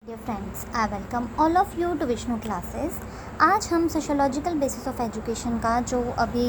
Dear friends, I welcome all of you to Vishnu classes. आज हम sociological basis of education का जो अभी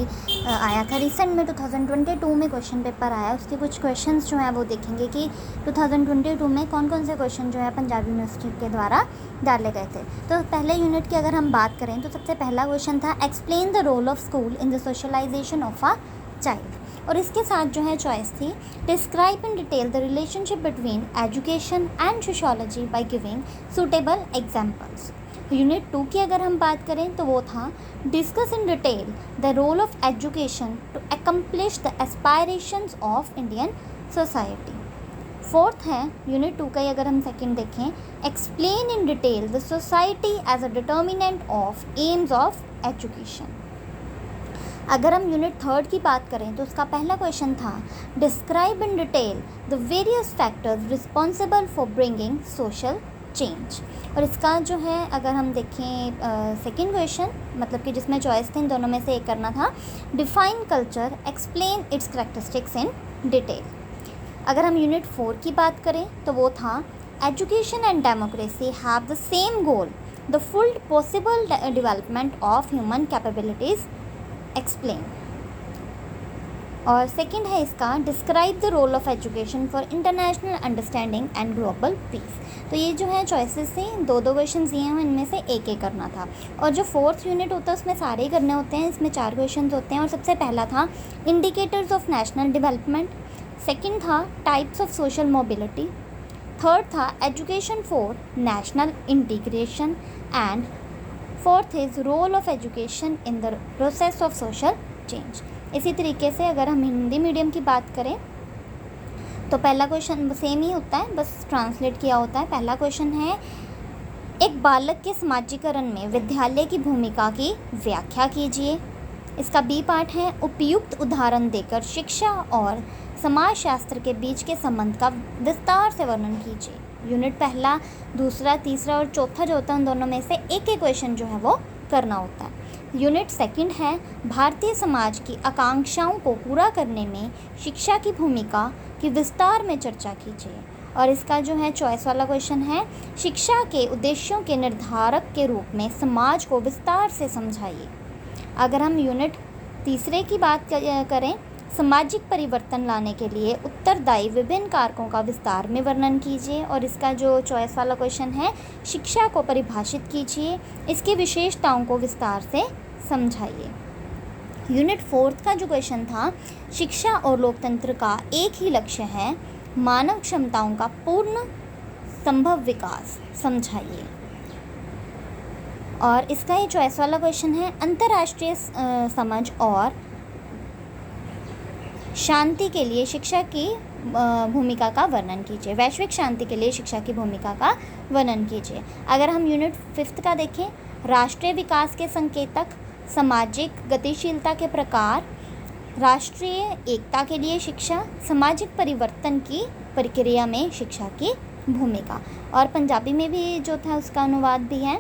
आया था रिसेंट में 2022 में क्वेश्चन पेपर आया, उसके कुछ क्वेश्चंस जो हैं वो देखेंगे कि 2022 में कौन कौन से क्वेश्चन जो है पंजाब यूनिवर्सिटी के द्वारा डाले गए थे। तो पहले यूनिट की अगर हम बात करें तो सबसे पहला क्वेश्चन था explain the role of school in the socialisation of a child, और इसके साथ जो है चॉइस थी describe in detail the relationship between education and sociology by giving suitable examples. Unit 2 की अगर हम बात करें तो वो था discuss in detail the role of education to accomplish the aspirations of Indian society. Fourth है यूनिट 2 का ही अगर हम सेकंड देखें explain in detail the society as a determinant of aims of education. अगर हम यूनिट 3 की बात करें तो उसका पहला क्वेश्चन था describe in detail the various factors responsible for bringing social change. और इसका जो है अगर हम देखें सेकंड क्वेश्चन, मतलब कि जिसमें चॉइस थे इन दोनों में से एक करना था define culture explain it's characteristics in detail. अगर हम यूनिट 4 की बात करें तो वो था education and democracy have the same goal the full possible development of human capabilities explain. और सेकंड है इसका describe the role of education for international understanding and global peace. तो ये जो है चॉइसेस थे दो क्वेश्चन दिए हैं, इनमें से एक एक करना था। और जो फोर्थ यूनिट होता है उसमें सारे ही करने होते हैं, इसमें 4 क्वेश्चन होते हैं। और सबसे पहला था indicators of national development, second था types of social mobility, third था education for national integration and fourth is role of education in the process of social change. इसी तरीके से अगर हम हिंदी मीडियम की बात करें तो पहला क्वेश्चन सेम ही होता है, बस ट्रांसलेट किया होता है। पहला क्वेश्चन है एक बालक के समाजीकरण में विद्यालय की भूमिका की व्याख्या कीजिए। इसका बी पार्ट है उपयुक्त उदाहरण देकर शिक्षा और समाजशास्त्र के बीच के संबंध का विस्तार से वर्णन कीजिए। यूनिट पहला, दूसरा, तीसरा और चौथा जो होता है उन दोनों में से एक एक क्वेश्चन जो है वो करना होता है। यूनिट सेकंड है भारतीय समाज की आकांक्षाओं को पूरा करने में शिक्षा की भूमिका की विस्तार में चर्चा कीजिए। और इसका जो है चॉइस वाला क्वेश्चन है शिक्षा के उद्देश्यों के निर्धारक के रूप में समाज को विस्तार से समझाइए। अगर हम यूनिट तीसरे की बात करें सामाजिक परिवर्तन लाने के लिए उत्तरदायी विभिन्न कारकों का विस्तार में वर्णन कीजिए। और इसका जो चॉइस वाला क्वेश्चन है शिक्षा को परिभाषित कीजिए, इसकी विशेषताओं को विस्तार से समझाइए। यूनिट 4 का जो क्वेश्चन था शिक्षा और लोकतंत्र का एक ही लक्ष्य है मानव क्षमताओं का पूर्ण संभव विकास समझाइए। और इसका ये चॉइस वाला क्वेश्चन है अंतर्राष्ट्रीय समझ और शांति के लिए शिक्षा की भूमिका का वर्णन कीजिए। वैश्विक शांति के लिए शिक्षा की भूमिका का वर्णन कीजिए। अगर हम यूनिट 5 का देखें राष्ट्रीय विकास के संकेतक, सामाजिक गतिशीलता के प्रकार, राष्ट्रीय एकता के लिए शिक्षा, सामाजिक परिवर्तन की प्रक्रिया में शिक्षा की भूमिका। और पंजाबी में भी जो था उसका अनुवाद भी है।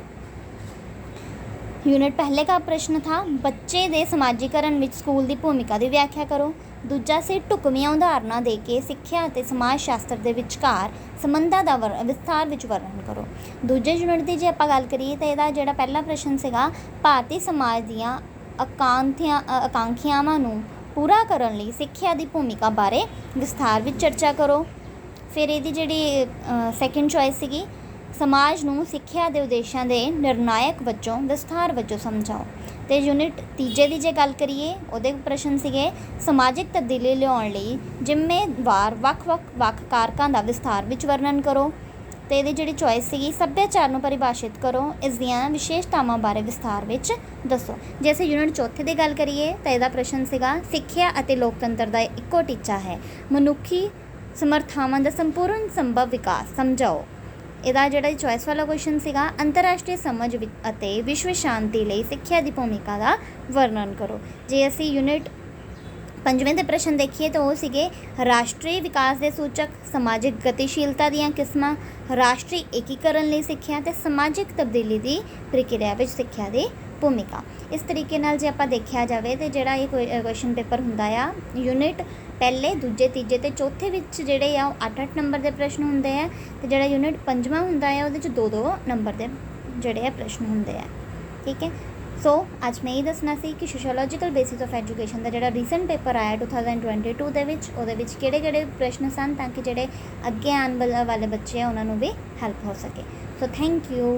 यूनिट पहले का प्रश्न था बच्चे ਦੇ ਸਮਾਜੀਕਰਨ ਵਿੱਚ ਸਕੂਲ ਦੀ ਭੂਮਿਕਾ ਦੀ ਵਿਆਖਿਆ ਕਰੋ। ਦੂਜਾ ਸੀ ਢੁਕਵੀਆਂ ਉਦਾਹਰਨਾਂ ਦੇ ਕੇ ਸਿੱਖਿਆ ਅਤੇ ਸਮਾਜ ਸ਼ਾਸਤਰ ਦੇ ਵਿਚਕਾਰ ਸੰਬੰਧਾਂ ਦਾ ਵਿਸਥਾਰ ਵਿੱਚ ਵਰਣਨ ਕਰੋ। ਦੂਜੇ ਯੂਨਿਟ ਦੀ ਜੇ ਆਪਾਂ ਗੱਲ ਕਰੀਏ ਤਾਂ ਇਹਦਾ ਜਿਹੜਾ ਪਹਿਲਾ ਪ੍ਰਸ਼ਨ ਸੀਗਾ ਭਾਰਤੀ ਸਮਾਜ ਦੀਆਂ ਆਕਾਂਖਿਆਵਾਂ ਨੂੰ ਪੂਰਾ ਕਰਨ ਲਈ ਸਿੱਖਿਆ ਦੀ ਭੂਮਿਕਾ ਬਾਰੇ ਵਿਸਥਾਰ ਵਿੱਚ ਚਰਚਾ ਕਰੋ। ਫਿਰ ਇਹਦੀ ਜਿਹੜੀ ਸੈਕੰਡ ਚੋਇਸ ਸੀਗੀ समाज ਨੂੰ ਸਿੱਖਿਆ ਦੇ ਉਦੇਸ਼ਾਂ ਦੇ ਨਿਰਣਾਇਕ ਵਜੋਂ ਵਿਸਥਾਰ ਵਜੋਂ ਸਮਝਾਓ। ਤੇ ਯੂਨਿਟ ਤੀਜੇ ਦੀ ਜੇ ਗੱਲ ਕਰੀਏ ਉਹਦੇ ਪ੍ਰਸ਼ਨ ਸੀਗੇ ਸਮਾਜਿਕ ਤਬਦੀਲੀ ਲਿਆਉਣ ਲਈ ਜ਼ਿੰਮੇਵਾਰ ਵੱਖ ਕਾਰਕਾਂ ਦਾ ਵਿਸਥਾਰ ਵਿੱਚ ਵਰਣਨ ਕਰੋ। ਤੇ ਇਹਦੀ ਜਿਹੜੀ ਚੋਇਸ ਸੀਗੀ ਸੱਭਿਆਚਾਰ ਨੂੰ ਪਰਿਭਾਸ਼ਿਤ ਕਰੋ, ਇਸ ਦੀਆਂ ਵਿਸ਼ੇਸ਼ਤਾਵਾਂ ਬਾਰੇ ਵਿਸਥਾਰ ਵਿੱਚ ਦੱਸੋ। ਜੇ ਅਸੀਂ ਯੂਨਿਟ ਚੌਥੇ ਦੀ ਗੱਲ ਕਰੀਏ ਤਾਂ ਇਹਦਾ ਪ੍ਰਸ਼ਨ ਸੀਗਾ ਸਿੱਖਿਆ ਅਤੇ ਲੋਕਤੰਤਰ ਦਾ ਇੱਕੋ ਟੀਚਾ ਹੈ ਮਨੁੱਖੀ ਸਮਰਥਾਵਾਂ ਦਾ ਸੰਪੂਰਨ ਸੰਭਵ ਵਿਕਾਸ ਸਮਝਾਓ। ਇਹਦਾ ਜਿਹੜਾ ਚੋਇਸ ਵਾਲਾ ਕੁਐਸਚਨ ਸੀਗਾ ਅੰਤਰਰਾਸ਼ਟਰੀ ਸਮਝ ਅਤੇ ਵਿਸ਼ਵ ਸ਼ਾਂਤੀ ਲਈ ਸਿੱਖਿਆ ਦੀ ਭੂਮਿਕਾ ਦਾ ਵਰਣਨ ਕਰੋ। ਜੇ ਅਸੀਂ ਯੂਨਿਟ 5ਵੇਂ ਦੇ ਪ੍ਰਸ਼ਨ ਦੇਖੀਏ ਤਾਂ ਉਹ ਸੀਗੇ ਰਾਸ਼ਟਰੀ ਵਿਕਾਸ ਦੇ ਸੂਚਕ, ਸਮਾਜਿਕ ਗਤੀਸ਼ੀਲਤਾ ਦੀਆਂ ਕਿਸਮਾਂ, ਰਾਸ਼ਟਰੀ ਏਕੀਕਰਨ ਲਈ ਸਿੱਖਿਆ ਅਤੇ ਸਮਾਜਿਕ ਤਬਦੀਲੀ ਦੀ ਪ੍ਰਕਿਰਿਆ ਵਿੱਚ ਸਿੱਖਿਆ ਦੀ ਭੂਮਿਕਾ। ਇਸ ਤਰੀਕੇ ਨਾਲ ਜੇ ਆਪਾਂ ਦੇਖਿਆ ਜਾਵੇ ਤਾਂ ਜਿਹੜਾ ਇਹ ਕੁਐਸਚਨ ਪੇਪਰ ਹੁੰਦਾ ਆ ਯੂਨਿਟ पहले दूजे तीजे ते चौथे विच जिहड़े आ 8-8 नंबर के प्रश्न हुंदे आ ते जिहड़ा यूनिट 5वां हुंदा है उहदे च 2-2 नंबर के जिहड़े आ प्रश्न हुंदे आ। ठीक है, सो अज मैं यही दसना सी कि सोशियोलॉजिकल बेसिस ऑफ एजुकेशन का जिहड़ा रीसेंट पेपर आया 2022 दे विच उहदे विच किहड़े-किहड़े प्रश्न सन ताकि जिहड़े अगे आने वाले बच्चे हैं उन्होंने भी हैल्प हो सके। So thank you.